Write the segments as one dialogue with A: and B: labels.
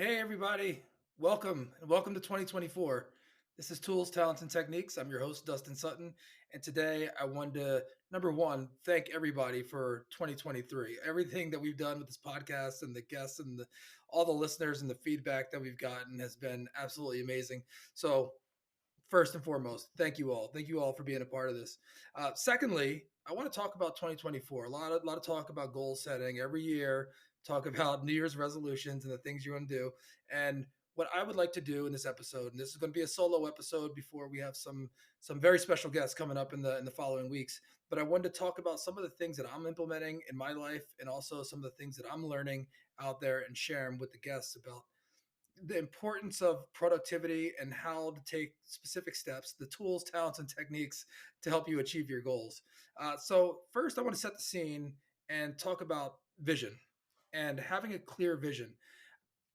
A: Hey, everybody. Welcome and welcome to 2024. This is Tools, Talents, and Techniques. I'm your host, Dustin Sutton. And today I wanted to, number one, thank everybody for 2023. Everything that we've done with this podcast and the guests and all the listeners and the feedback that we've gotten has been absolutely amazing. So, first and foremost, thank you all. Thank you all for being a part of this. Secondly, I want to talk about 2024. A lot of talk about goal setting every year. Talk about New Year's resolutions and the things you want to do. And what I would like to do in this episode, and this is going to be a solo episode before we have some very special guests coming up in the following weeks. But I wanted to talk about some of the things that I'm implementing in my life, and also some of the things that I'm learning out there and sharing with the guests about the importance of productivity and how to take specific steps, the tools, talents, and techniques to help you achieve your goals. So, first, I want to set the scene and talk about vision and having a clear vision.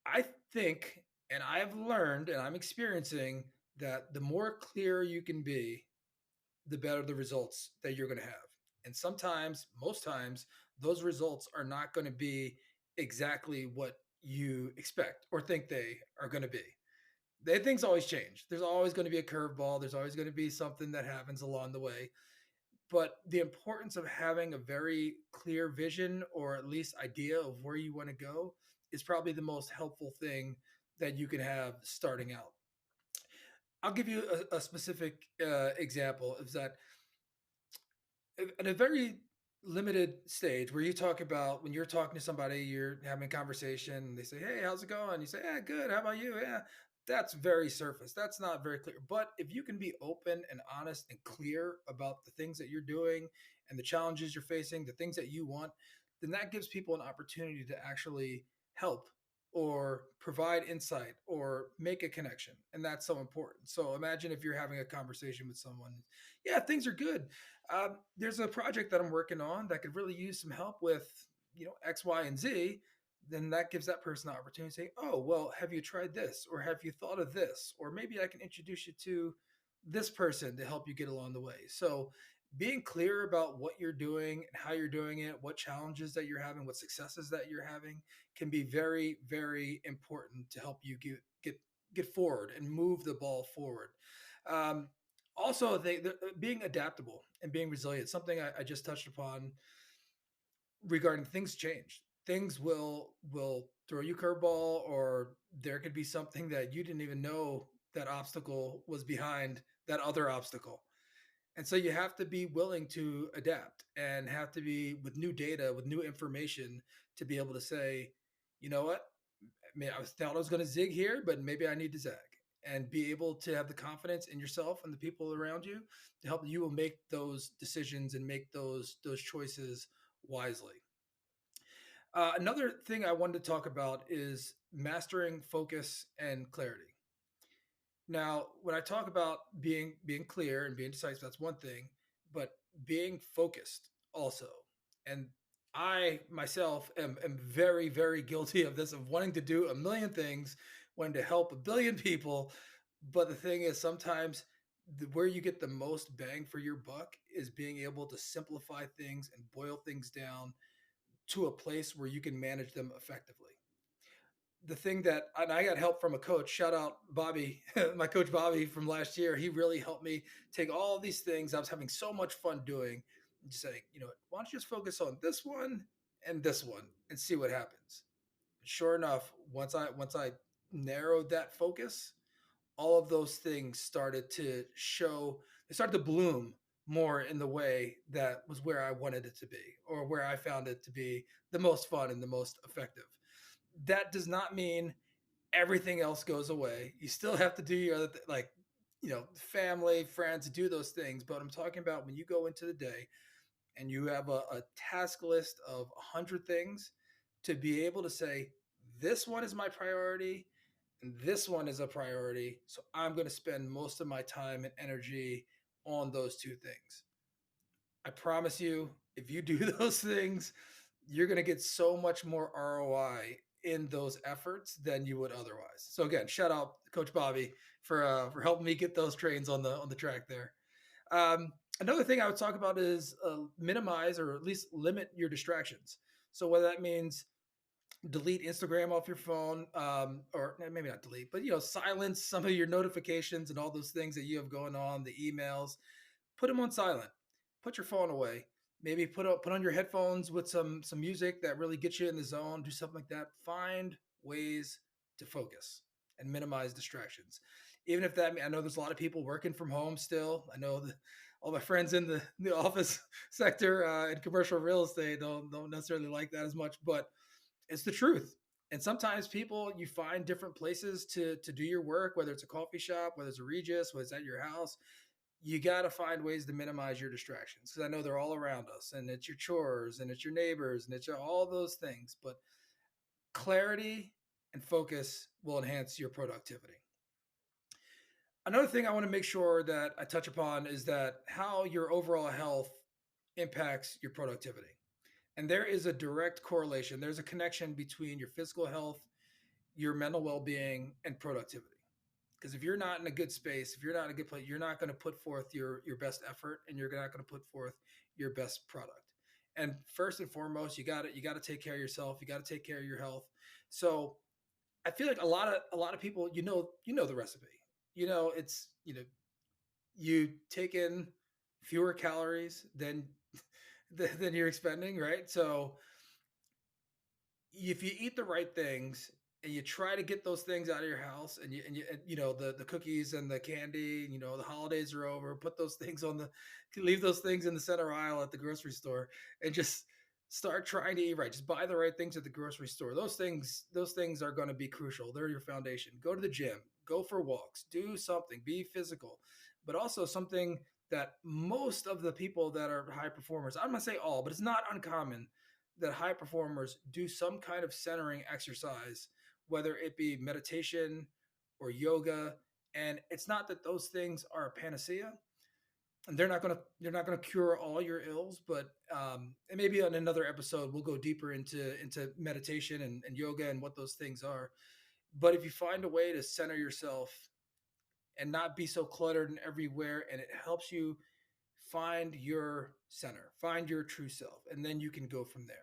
A: I think, and I've learned, and I'm experiencing that the more clear you can be, the better the results that you're going to have. And sometimes, most times, those results are not going to be exactly what you expect or think they are going to be. Things always change. There's always going to be a curveball. There's always going to be something that happens along the way. But the importance of having a very clear vision or at least idea of where you want to go is probably the most helpful thing that you can have starting out. I'll give you a specific example is that at a very limited stage where you talk about when you're talking to somebody, you're having a conversation, and they say, "Hey, how's it going?" You say, "Yeah, good. How about you?" Yeah, that's very surface. That's not very clear. But if you can be open and honest and clear about the things that you're doing and the challenges you're facing, the things that you want, then that gives people an opportunity to actually help or provide insight or make a connection. And that's so important. So imagine if you're having a conversation with someone, yeah, things are good. There's a project that I'm working on that could really use some help with, X, Y, and Z. Then that gives that person the opportunity to say, "Oh, well, have you tried this? Or have you thought of this? Or maybe I can introduce you to this person to help you get along the way." So being clear about what you're doing and how you're doing it, what challenges that you're having, what successes that you're having can be very, very important to help you get forward and move the ball forward. Um, Also, being adaptable and being resilient, something I just touched upon regarding things change. Things will throw you curveball, or there could be something that you didn't even know that obstacle was behind that other obstacle. And so you have to be willing to adapt and have to be with new data, with new information to be able to say, you know what, I mean, thought I was going to zig here, but maybe I need to zag, and be able to have the confidence in yourself and the people around you to help you will make those decisions and make those choices wisely. Another thing I wanted to talk about is mastering focus and clarity. Now, when I talk about being clear and being decisive, that's one thing, but being focused also. And I myself am very, very guilty of this, of wanting to do a million things, wanting to help a billion people. But the thing is, sometimes where you get the most bang for your buck is being able to simplify things and boil things down to a place where you can manage them effectively. The thing that, and I got help from a coach. Shout out Bobby, my coach Bobby from last year. He really helped me take all these things I was having so much fun doing, and just saying, why don't you just focus on this one and see what happens. Sure enough, once I narrowed that focus, all of those things started to show. They started to bloom more in the way that was where I wanted it to be, or where I found it to be the most fun and the most effective. That does not mean everything else goes away. You still have to do your other like, family, friends, do those things. But I'm talking about when you go into the day and you have a task list of 100 things, to be able to say, this one is my priority and this one is a priority. So I'm going to spend most of my time and energy on those two things. I promise you, if you do those things, you're going to get so much more ROI in those efforts than you would otherwise. So again, shout out Coach Bobby for helping me get those trains on the track there. Another thing I would talk about is minimize or at least limit your distractions. So whether that means delete Instagram off your phone, or maybe not delete, but silence some of your notifications and all those things that you have going on, the emails. Put them on silent. Put your phone away. Maybe put on your headphones with some music that really gets you in the zone. Do something like that. Find ways to focus and minimize distractions. Even if that, I know there's a lot of people working from home still. I know that all my friends in the office sector in commercial real estate don't necessarily like that as much, but it's the truth. And sometimes people, you find different places to do your work, whether it's a coffee shop, whether it's a Regis, whether it's at your house. You got to find ways to minimize your distractions, because I know they're all around us, and it's your chores and it's your neighbors and it's all those things. But clarity and focus will enhance your productivity. Another thing I want to make sure that I touch upon is that how your overall health impacts your productivity. And there is a direct correlation. There's a connection between your physical health, your mental well-being, and productivity. Because if you're not in a good space, if you're not in a good place, you're not going to put forth your best effort, and you're not going to put forth your best product. And first and foremost, you got to take care of yourself. You got to take care of your health. So I feel like a lot of people, the recipe. It's you take in fewer calories than you're expending, right? So if you eat the right things and you try to get those things out of your house, and the cookies and the candy, the holidays are over, put those things on the leave those things in the center aisle at the grocery store, and just start trying to eat right. Just buy the right things at the grocery store. Those things are going to be crucial. They're your foundation. Go to the gym, go for walks, do something, be physical, but also something that most of the people that are high performers, I'm going to say all, but it's not uncommon that high performers do some kind of centering exercise, whether it be meditation or yoga. And it's not that those things are a panacea, and they're not gonna cure all your ills, but and maybe on another episode we'll go deeper into meditation and yoga and what those things are. But if you find a way to center yourself and not be so cluttered and everywhere, and it helps you find your center, find your true self, and then you can go from there.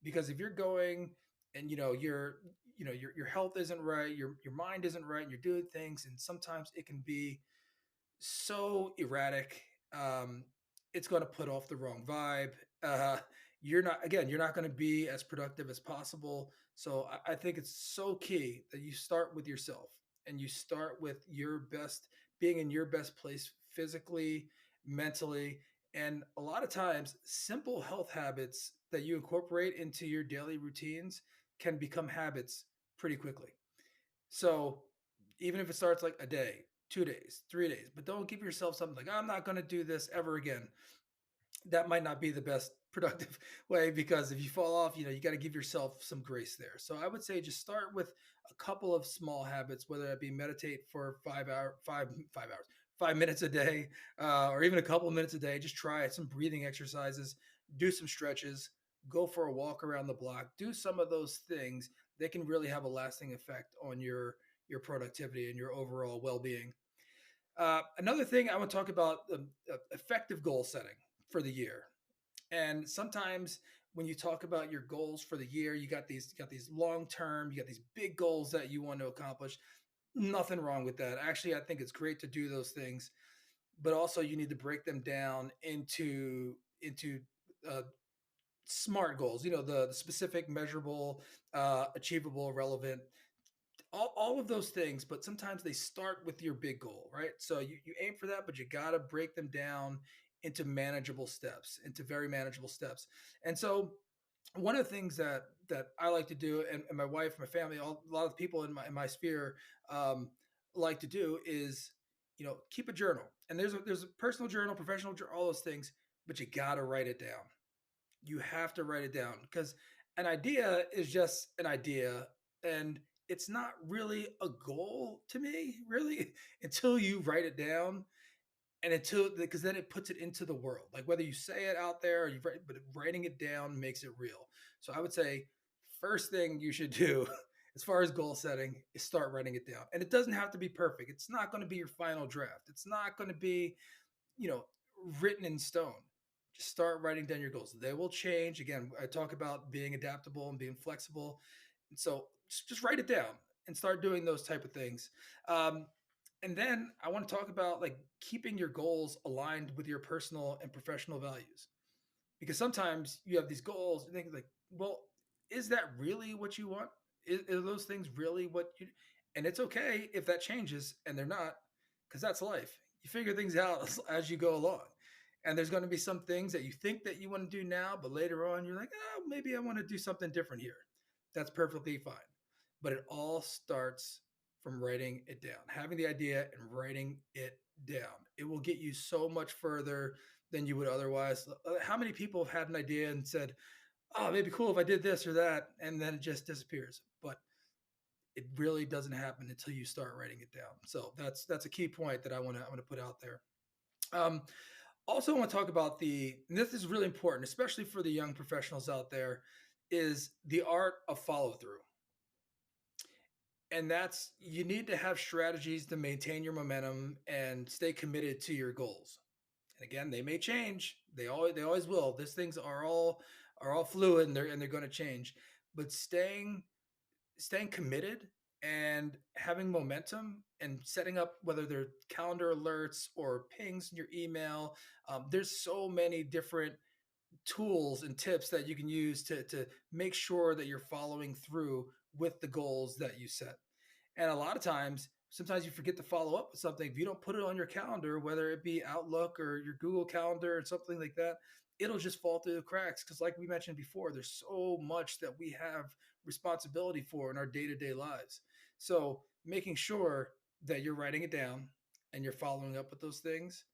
A: Because if you're going and your health isn't right, your mind isn't right, and you're doing things, and sometimes it can be so erratic. It's going to put off the wrong vibe. Uh, you're not going to be as productive as possible. So I think it's so key that you start with yourself, and you start with your best, being in your best place physically, mentally. And a lot of times, simple health habits that you incorporate into your daily routines can become habits pretty quickly. So even if it starts like a day, 2 days, 3 days, but don't give yourself something like, I'm not going to do this ever again. That might not be the best productive way, because if you fall off, you got to give yourself some grace there. So I would say just start with a couple of small habits, whether that be meditate for 5 hours, 5 minutes a day, or even a couple of minutes a day. Just try it. Some breathing exercises, do some stretches, go for a walk around the block, do some of those things. They can really have a lasting effect on your productivity and your overall well-being. Another thing I want to talk about, effective goal setting for the year. And sometimes when you talk about your goals for the year, you got these long term, you got these big goals that you want to accomplish. Nothing wrong with that. Actually, I think it's great to do those things, but also you need to break them down into uh, smart goals. The specific, measurable, achievable, relevant, all of those things. But sometimes they start with your big goal, right? So you aim for that, but you got to break them down into manageable steps, into very manageable steps. And so one of the things that I like to do, and my wife, my family, a lot of the people in my sphere um, like to do, is keep a journal. And there's a personal journal, professional journal, all those things, but you got to write it down. You have to write it down, because an idea is just an idea, and it's not really a goal to me, really, until you write it down, and until, because then it puts it into the world. Like, whether you say it out there or you write, but writing it down makes it real. So I would say first thing you should do as far as goal setting is start writing it down. And it doesn't have to be perfect. It's not going to be your final draft. It's not going to be, you know, written in stone. Just start writing down your goals. They will change. Again, I talk about being adaptable and being flexible. So just write it down and start doing those type of things. Um, and then I want to talk about like keeping your goals aligned with your personal and professional values, because sometimes you have these goals and think like, well, is that really what you want? Are those things really what you? And it's okay if that changes and they're not, because that's life. You figure things out as you go along, and there's going to be some things that you think that you want to do now, but later on you're like, oh, maybe I want to do something different here. That's perfectly fine, but it all starts from writing it down, having the idea and writing it down. It will get you so much further than you would otherwise. How many people have had an idea and said, "Oh, it'd be cool if I did this or that," and then it just disappears. But it really doesn't happen until you start writing it down. So that's a key point that I want to put out there. Um, Also, I want to talk about and this is really important, especially for the young professionals out there, is the art of follow through. And that's, you need to have strategies to maintain your momentum and stay committed to your goals. And again, they may change. They always will. These things are all fluid, and they're going to change. But staying committed and having momentum and setting up, whether they're calendar alerts or pings in your email, there's so many different tools and tips that you can use to make sure that you're following through with the goals that you set. And a lot of times, sometimes you forget to follow up with something. If you don't put it on your calendar, whether it be Outlook or your Google Calendar or something like that, it'll just fall through the cracks. Because, like we mentioned before, there's so much that we have responsibility for in our day to day lives. So, making sure that you're writing it down and you're following up with those things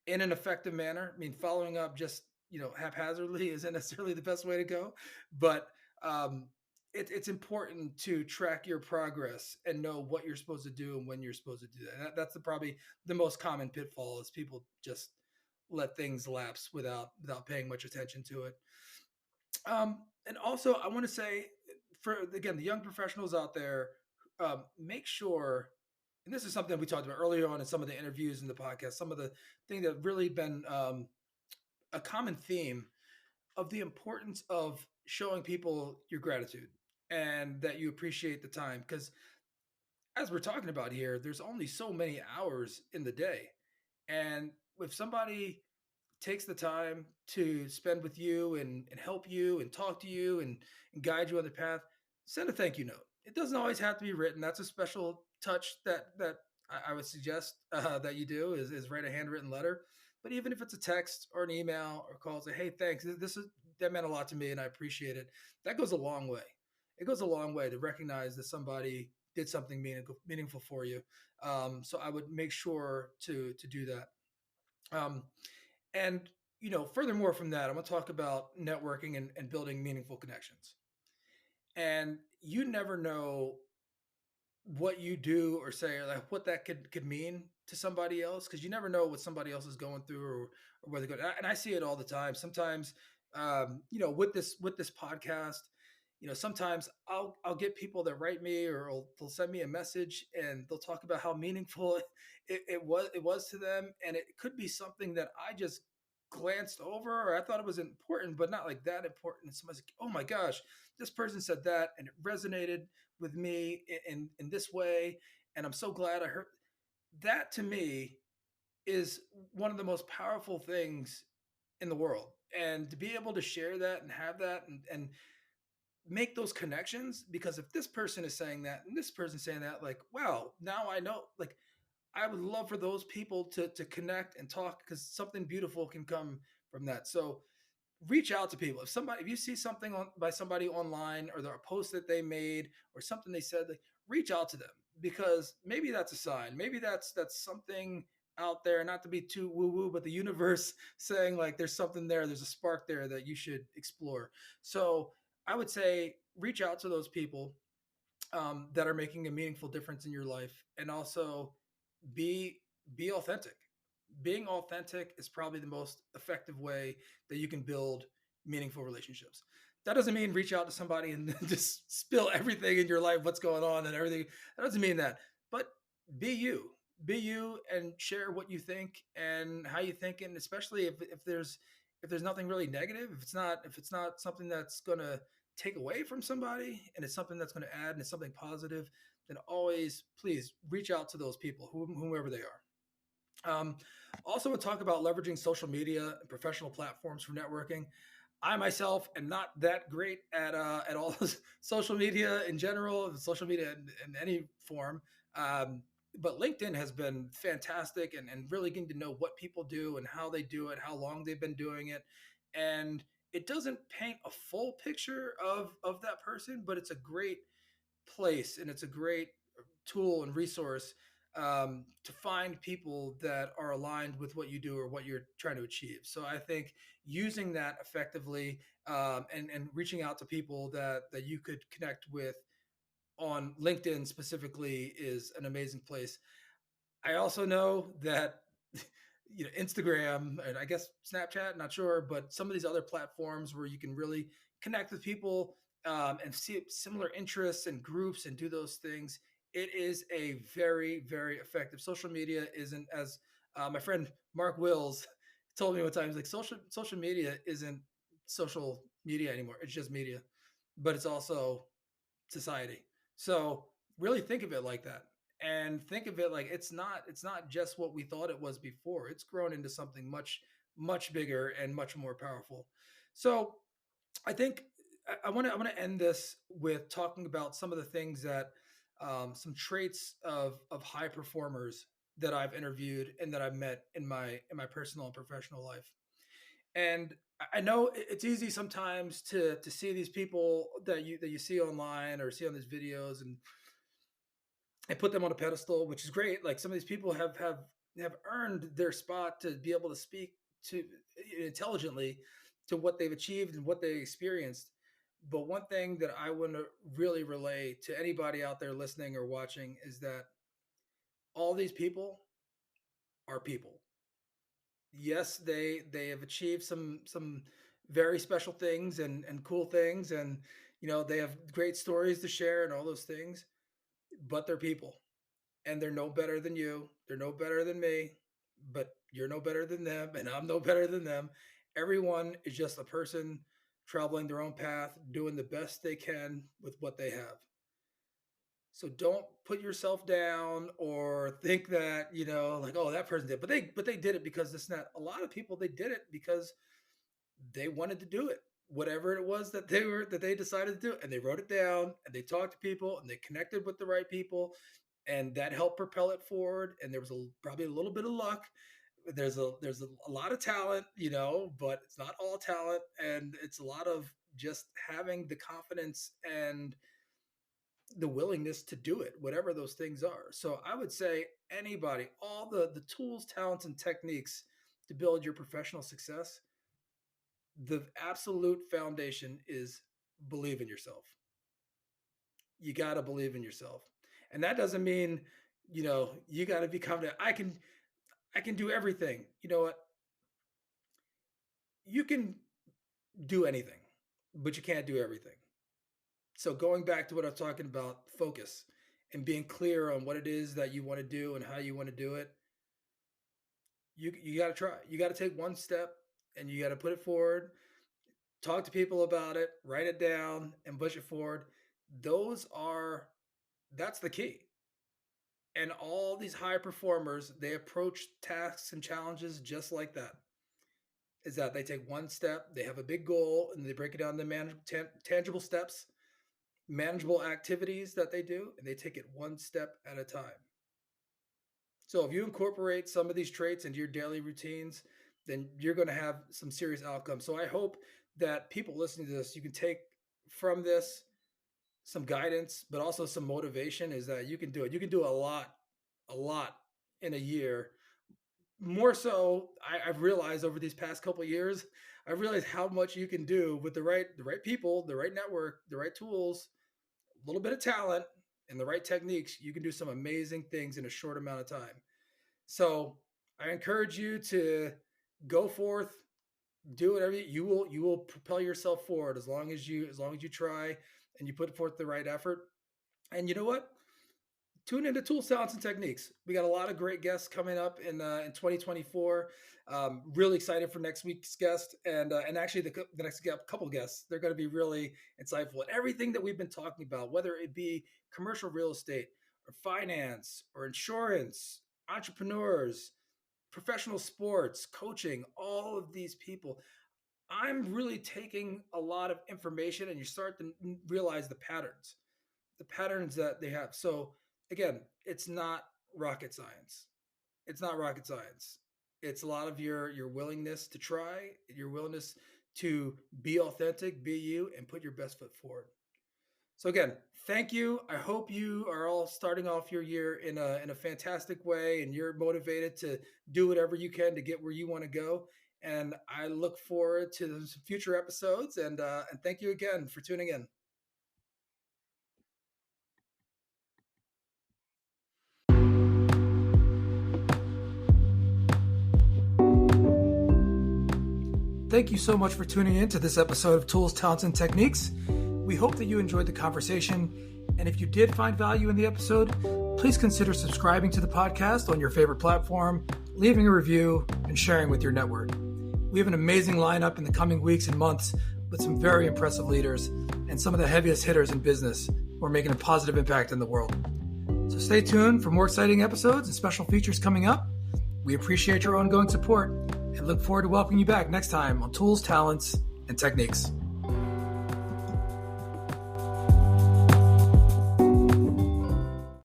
A: in an effective manner. I mean, following up just haphazardly isn't necessarily the best way to go, but um, it's important to track your progress and know what you're supposed to do and when you're supposed to do that. That's probably the most common pitfall, is people just let things lapse without paying much attention to it. And also, I want to say, for again the young professionals out there, make sure, and this is something we talked about earlier on in some of the interviews in the podcast, some of the things that have really been a common theme of the importance of showing people your gratitude and that you appreciate the time. Because as we're talking about here, there's only so many hours in the day. And if somebody takes the time to spend with you and help you and talk to you and guide you on the path, send a thank you note. It doesn't always have to be written. That's a special touch that I would suggest that you do, is write a handwritten letter. But even if it's a text or an email or call, say, hey, thanks. That meant a lot to me and I appreciate it. That goes a long way. It goes a long way to recognize that somebody did something meaningful for you. So I would make sure to do that. Um, and furthermore from that, I'm going to talk about networking and building meaningful connections. And you never know what you do or say, or like what that could mean to somebody else, because you never know what somebody else is going through, or where they're going. And I see it all the time. Sometimes, with this podcast, sometimes I'll get people that write me, or they'll send me a message and they'll talk about how meaningful it was to them, and it could be something that I just glanced over, or I thought it was important but not like that important, and somebody's like, oh my gosh, this person said that and it resonated with me in this way, and I'm so glad I heard that. To me, is one of the most powerful things in the world, and to be able to share that and have that, and make those connections. Because if this person is saying that and this person saying that, like, wow, now I know, like, I would love for those people to connect and talk, because something beautiful can come from that. So reach out to people. If you see something by somebody online, or a post that they made or something they said, like, reach out to them, because maybe that's a sign. Maybe that's something out there, not to be too woo woo, but the universe saying, like, there's something there, there's a spark there that you should explore. So I would say reach out to those people that are making a meaningful difference in your life, and also be be authentic. Being authentic is probably the most effective way that you can build meaningful relationships. That doesn't mean reach out to somebody and just spill everything in your life, what's going on and everything. That doesn't mean that. But be you. Be you and share what you think and how you think, and especially if there's nothing really negative, if it's not something that's gonna take away from somebody and it's something that's going to add and it's something positive, then always please reach out to those people, whomever they are. Also, we'll talk about leveraging social media and professional platforms for networking. I myself am not that great at all social media in general, social media in any form. Um, but LinkedIn has been fantastic and really getting to know what people do and how they do it, how long they've been doing it. And it doesn't paint a full picture of that person, but it's a great place and it's a great tool and resource to find people that are aligned with what you do or what you're trying to achieve. So I think using that effectively and reaching out to people that you could connect with on LinkedIn specifically is an amazing place. I also know that Instagram and I guess Snapchat, not sure, but some of these other platforms where you can really connect with people and see similar interests and groups and do those things. It is a very, very effective. Social media isn't as my friend Mark Wills told me one time. He's like, social media isn't social media anymore. It's just media, but it's also society. So really think of it like that and think of it like it's not just what we thought it was before. It's grown into something much bigger and much more powerful. So I think I want to end this with talking about some of the things that some traits of high performers that I've interviewed and that I've met in my personal and professional life. And I know it's easy sometimes to see these people that you see online or see on these videos and put them on a pedestal, which is great. Like some of these people have earned their spot to be able to speak to intelligently to what they've achieved and what they experienced. But one thing that I want to really relay to anybody out there listening or watching is that all these people are people. Yes, they have achieved some very special things and cool things, and they have great stories to share and all those things, but they're people and they're no better than you, they're no better than me, but you're no better than them and I'm no better than them. Everyone is just a person traveling their own path, doing the best they can with what they have. So don't put yourself down or think that, like, oh, that person did, but they did it because this and that. A lot of people, they did it because they wanted to do it. Whatever it was that they decided to do, and they wrote it down and they talked to people and they connected with the right people, and that helped propel it forward. And there was probably a little bit of luck. There's a lot of talent, but it's not all talent, and it's a lot of just having the confidence and the willingness to do it, whatever those things are. So I would say anybody, all the tools, talents, and techniques to build your professional success, the absolute foundation is believe in yourself. You got to believe in yourself. And that doesn't mean, you got to be confident. I can do everything. You know what? You can do anything, but you can't do everything. So going back to what I was talking about, focus and being clear on what it is that you want to do and how you want to do it. You got to try. You got to take one step and you got to put it forward. Talk to people about it, write it down, and push it forward. Those are that's the key. And all these high performers, they approach tasks and challenges just like that. Is that they take one step, they have a big goal, and they break it down to tangible steps, manageable activities that they do, and they take it one step at a time. So if you incorporate some of these traits into your daily routines, then you're going to have some serious outcomes. So I hope that people listening to this, you can take from this some guidance, but also some motivation is that you can do it. You can do a lot in a year. More so, I've realized over these past couple of years, I've realized how much you can do with the right people, the right network, the right tools, a little bit of talent, and the right techniques. You can do some amazing things in a short amount of time. So I encourage you to go forth, do whatever you will propel yourself forward as long as you try and you put forth the right effort. And you know what? tune into Tools, Talents, and Techniques. We got a lot of great guests coming up in 2024. Really excited for next week's guest, and actually the next couple guests. They're going to be really insightful. And everything that we've been talking about, whether it be commercial real estate or finance or insurance, entrepreneurs, professional sports, coaching, all of these people. I'm really taking a lot of information, and you start to realize the patterns that they have. So again, it's not rocket science. It's not rocket science. It's a lot of your willingness to try, your willingness to be authentic, be you, and put your best foot forward. So again, thank you. I hope you are all starting off your year in a fantastic way, and you're motivated to do whatever you can to get where you want to go. And I look forward to some future episodes. And thank you again for tuning in. Thank you so much for tuning in to this episode of Tools, Talents, and Techniques. We hope that you enjoyed the conversation. And if you did find value in the episode, please consider subscribing to the podcast on your favorite platform, leaving a review, and sharing with your network. We have an amazing lineup in the coming weeks and months with some very impressive leaders and some of the heaviest hitters in business who are making a positive impact in the world. So stay tuned for more exciting episodes and special features coming up. We appreciate your ongoing support and look forward to welcoming you back next time on Tools, Talents, and Techniques.